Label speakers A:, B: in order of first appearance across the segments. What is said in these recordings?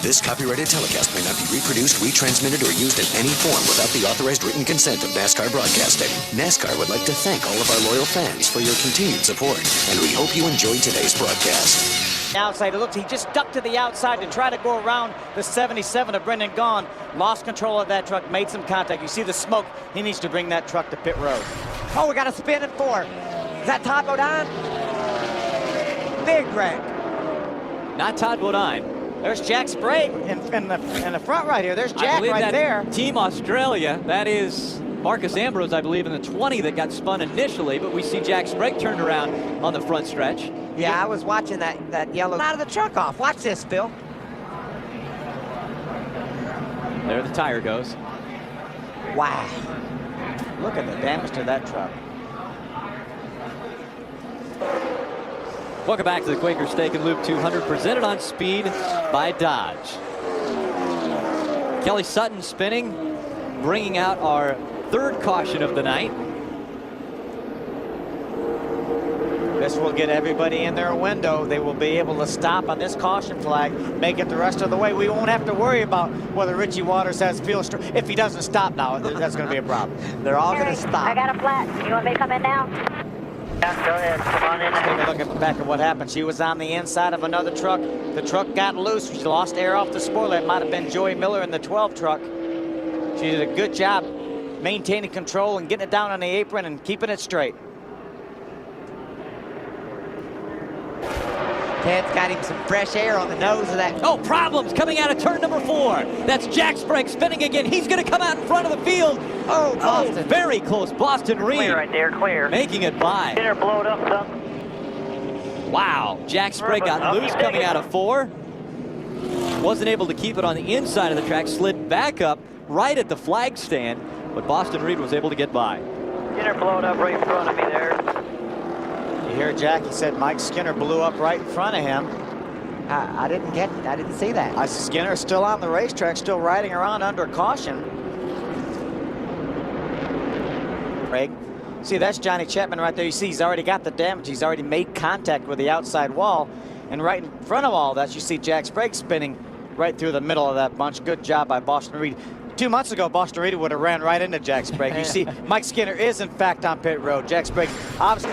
A: This copyrighted telecast may not be reproduced, retransmitted, or used in any form without the authorized written consent of NASCAR Broadcasting. NASCAR would like to thank all of our loyal fans for your continued support, and we hope you enjoyed today's broadcast.
B: Outside, it looks he just ducked to the outside to try to go around the 77 of Brendan Gaughan. Lost control of that truck, made some contact. You see the smoke. He needs to bring that truck to pit road.
C: Oh, we got a spin in 4. Is that Todd Bodine? Big wreck.
D: Not Todd Bodine.
B: There's Jack Sprague in the front right here. There's Jack right there.
D: Team Australia, that is Marcus Ambrose, I believe, in the 20 that got spun initially, but we see Jack Sprague turned around on the front stretch.
C: Yeah, I was watching that yellow out of the truck off. Watch this, Phil.
D: There the tire goes.
B: Wow. Look at the damage to that truck.
D: Welcome back to the Quaker Steak and Lube 200, presented on Speed by Dodge. Kelly Sutton spinning, bringing out our third caution of the night.
B: This will get everybody in their window. They will be able to stop on this caution flag, make it the rest of the way. We won't have to worry about whether Richie Waters has field strength. If he doesn't stop now, that's going to be a problem.
C: They're all going to stop.
E: I got a flat. You want me to come in now?
B: Yeah, go ahead. Come on in. Let's take a look back at what happened. She was on the inside of another truck. The truck got loose. She lost air off the spoiler. It might have been Joey Miller in the 12 truck. She did a good job maintaining control and getting it down on the apron and keeping it straight.
C: Ted's got him some fresh air on the nose of that.
D: Oh, problems coming out of turn number 4. That's Jack Sprague spinning again. He's going to come out in front of the field.
C: Oh, Boston.
D: Very close. Boston Reed.
F: Clear right there, clear.
D: Making it by.
F: Dinner blowed up some.
D: Wow. Jack Sprague got loose coming out of 4. Wasn't able to keep it on the inside of the track. Slid back up right at the flag stand. But Boston Reed was able to get by.
F: Dinner blowed up right in front of me there.
B: You hear Jackie said Mike Skinner blew up right in front of him.
C: I didn't get it. I didn't see that.
B: I see Skinner is still on the racetrack, still riding around under caution. Craig, see, that's Johnny Chapman right there. You see he's already got the damage. He's already made contact with the outside wall. And right in front of all that, you see Jack Sprague spinning right through the middle of that bunch. Good job by Boston Reed. 2 months ago, Boston Reed would have ran right into Jack Sprague. You see, Mike Skinner is, in fact, on pit road. Jack Sprague, obviously.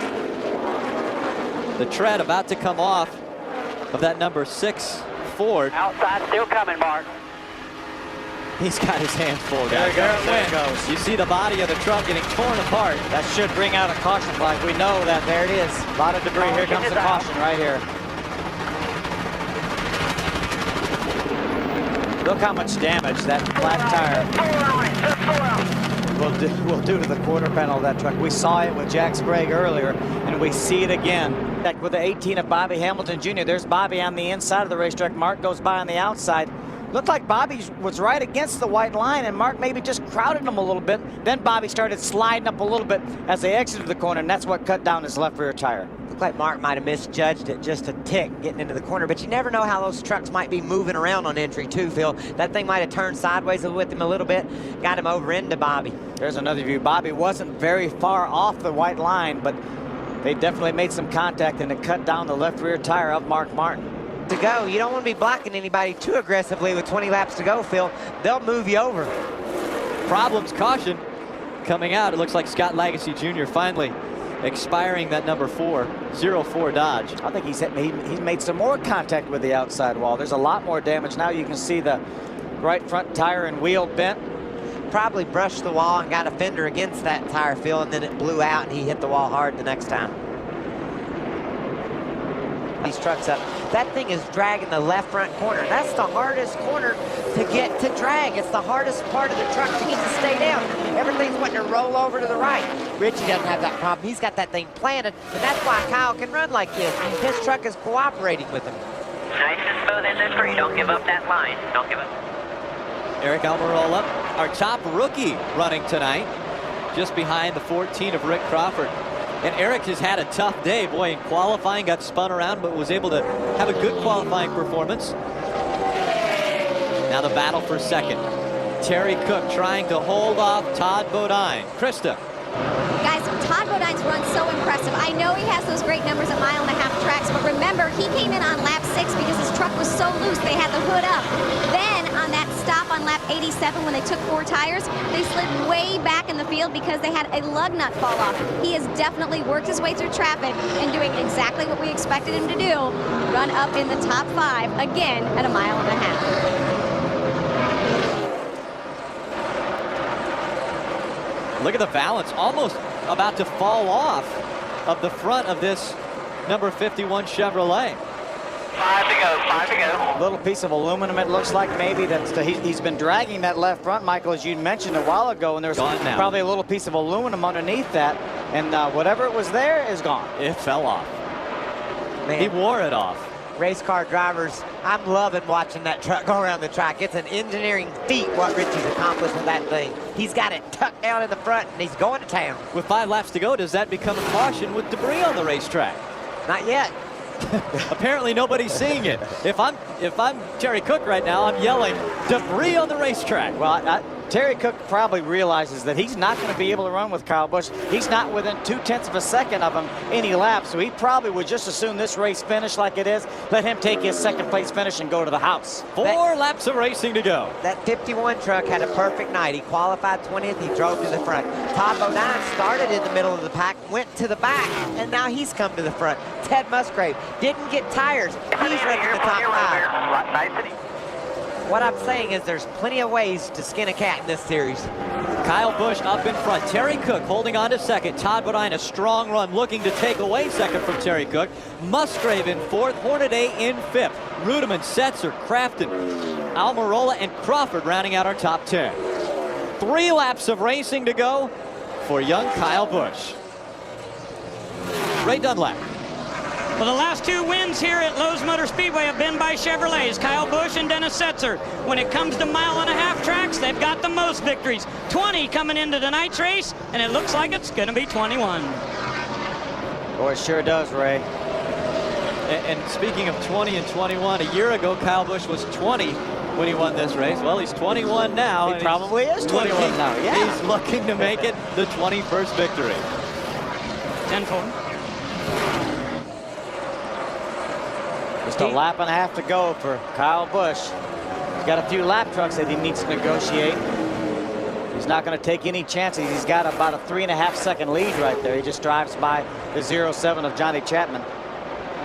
D: The tread about to come off of that number 6 Ford.
F: Outside still coming, Mark.
D: He's got his hands full.
B: There it goes.
D: You see the body of the truck getting torn apart.
B: That should bring out a caution flag. We know that. There it is. A lot of debris. Here comes the caution right here. Look how much damage that flat tire will do to the quarter panel of that truck. We saw it with Jack Sprague earlier, and we see it again. With the 18 of Bobby Hamilton Jr., there's Bobby on the inside of the racetrack. Mark goes by on the outside. Looked like Bobby was right against the white line, and Mark maybe just crowded him a little bit. Then Bobby started sliding up a little bit as they exited the corner, and that's what cut down his left rear tire.
C: Looked like Mark might have misjudged it just a tick getting into the corner, but you never know how those trucks might be moving around on entry too, Phil. That thing might have turned sideways with him a little bit, got him over into Bobby.
B: There's another view. Bobby wasn't very far off the white line, but they definitely made some contact, and it cut down the left rear tire of Mark Martin.
C: To go, you don't want to be blocking anybody too aggressively with 20 laps to go, Phil. They'll move you over.
D: Problems, caution coming out. It looks like Scott Lagacy Jr. finally expiring that number 4, 04 Dodge.
B: I think he's made some more contact with the outside wall. There's a lot more damage now. You can see the right front tire and wheel bent.
C: Probably brushed the wall and got a fender against that tire, Phil, and then it blew out and he hit the wall hard the next time. These trucks up. That thing is dragging the left front corner. That's the hardest corner to get to drag. It's the hardest part of the truck to get to stay down. Everything's wanting to roll over to the right. Richie doesn't have that problem. He's got that thing planted, and that's why Kyle can run like this. His truck is cooperating with him.
F: Nice and smooth in the 3. Don't give up that line. Don't give up.
D: Eric Almirola, our top rookie running tonight, just behind the 14 of Rick Crawford. And Eric has had a tough day. Boy, in qualifying, got spun around, but was able to have a good qualifying performance. Now the battle for second. Terry Cook trying to hold off Todd Bodine. Krista.
E: Guys, Todd
G: Bodines run so impressive. I know he has those great numbers at mile-and-a-half tracks, but remember, he came in on lap 6 because his truck was so loose they had the hood up. Then on that stop on lap 87 when they took 4 tires, they slid way back in the field because they had a lug nut fall off. He has definitely worked his way through traffic and doing exactly what we expected him to do, run up in the top 5 again at a mile-and-a-half.
D: Look at the balance, almost about to fall off of the front of this number 51 Chevrolet.
F: 5 to go, 5 to go.
B: Little piece of aluminum, it looks like maybe he's been dragging that left front, Michael, as you mentioned a while ago, and there's probably a little piece of aluminum underneath that, and whatever it was there is gone.
D: It fell off. Man. He wore it off.
C: Race car drivers, I'm loving watching that truck go around the track. It's an engineering feat what Richie's accomplished with that thing. He's got it tucked down in the front, and he's going to town.
D: With 5 laps to go, does that become a caution with debris on the racetrack?
C: Not yet.
D: Apparently nobody's seeing it. If I'm Terry Cook right now, I'm yelling, debris on the racetrack.
B: Well, Terry Cook probably realizes that he's not going to be able to run with Kyle Busch. He's not within 0.2 of a second of him any lap, so he probably would just assume this race finish like it is, let him take his second place finish and go to the house.
D: 4 laps of racing to go.
C: That 51 truck had a perfect night. He qualified 20th, he drove to the front. Todd Bodine started in the middle of the pack, went to the back, and now he's come to the front. Ted Musgrave didn't get tires. He's running the top 5.
F: Nice and easy.
C: What I'm saying is there's plenty of ways to skin a cat in this series.
D: Kyle Busch up in front. Terry Cook holding on to second. Todd Bodine a strong run looking to take away second from Terry Cook. Musgrave in 4th. Hornaday in 5th. Rudeman, Setzer, Crafton, Almirola, and Crawford rounding out our top 10. 3 laps of racing to go for young Kyle Busch. Ray Dunlap.
H: Well, the last 2 wins here at Lowe's Motor Speedway have been by Chevrolets, Kyle Busch and Dennis Setzer. When it comes to mile-and-a-half tracks, they've got the most victories. 20 coming into tonight's race, and it looks like it's going to be 21.
B: Boy, it sure does, Ray.
D: And speaking of 20 and 21, a year ago, Kyle Busch was 20 when he won this race. Well, he's 21 now.
B: He probably is 21 now, yeah.
D: He's looking to make it the 21st victory.
H: 10-4.
B: Just a lap and a half to go for Kyle Busch. He's got a few lap trucks that he needs to negotiate. He's not going to take any chances. He's got about a 3.5-second lead right there. He just drives by the 0.7 of Johnny Chapman.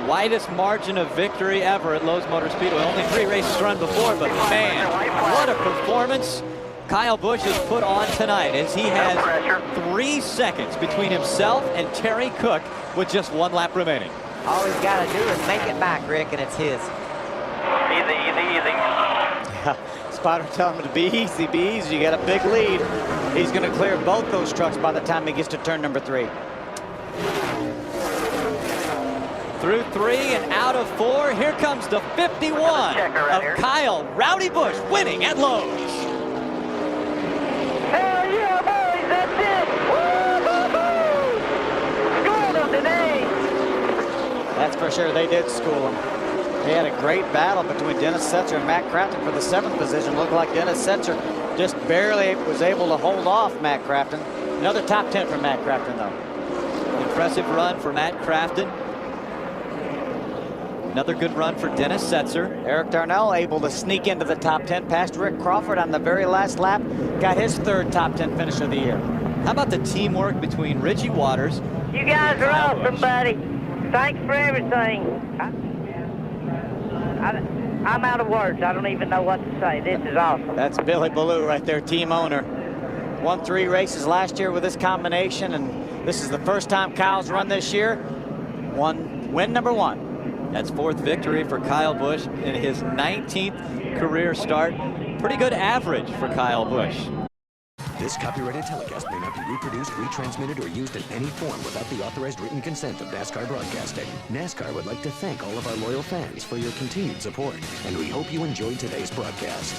D: Widest margin of victory ever at Lowe's Motor Speedway. Only 3 races run before, but man, what a performance Kyle Busch has put on tonight as he has 3 seconds between himself and Terry Cook with just 1 lap remaining.
C: All he's got to do is make it back, Rick, and it's his.
F: Easy, easy, easy.
B: Spotter telling him to be easy, be easy. You got a big lead. He's going to clear both those trucks by the time he gets to turn number 3.
D: Through 3 and out of 4, here comes the 51 of Kyle Rowdy Busch winning at Lowe's.
F: Hell yeah, boys, that's it. Woo-hoo-hoo! Schooled them today.
B: That's for sure. They did school him. They had a great battle between Dennis Setzer and Matt Crafton for the 7th position. Looked like Dennis Setzer just barely was able to hold off Matt Crafton. Another top 10 for Matt Crafton, though.
D: Impressive run for Matt Crafton. Another good run for Dennis Setzer.
B: Eric Darnell able to sneak into the top 10 past Rick Crawford on the very last lap. Got his 3rd top 10 finish of the year.
D: How about the teamwork between Richie Waters?
F: You guys are awesome, buddy. Thanks for everything. I'm out of words. I don't even know what to say. This is awesome.
B: That's Billy Ballou right there, team owner. Won 3 races last year with this combination, and this is the first time Kyle's run this year. Win number 1.
D: That's 4th victory for Kyle Busch in his 19th career start. Pretty good average for Kyle Busch.
A: This copyrighted telecast may not be reproduced, retransmitted, or used in any form without the authorized written consent of NASCAR Broadcasting. NASCAR would like to thank all of our loyal fans for your continued support, and we hope you enjoyed today's broadcast.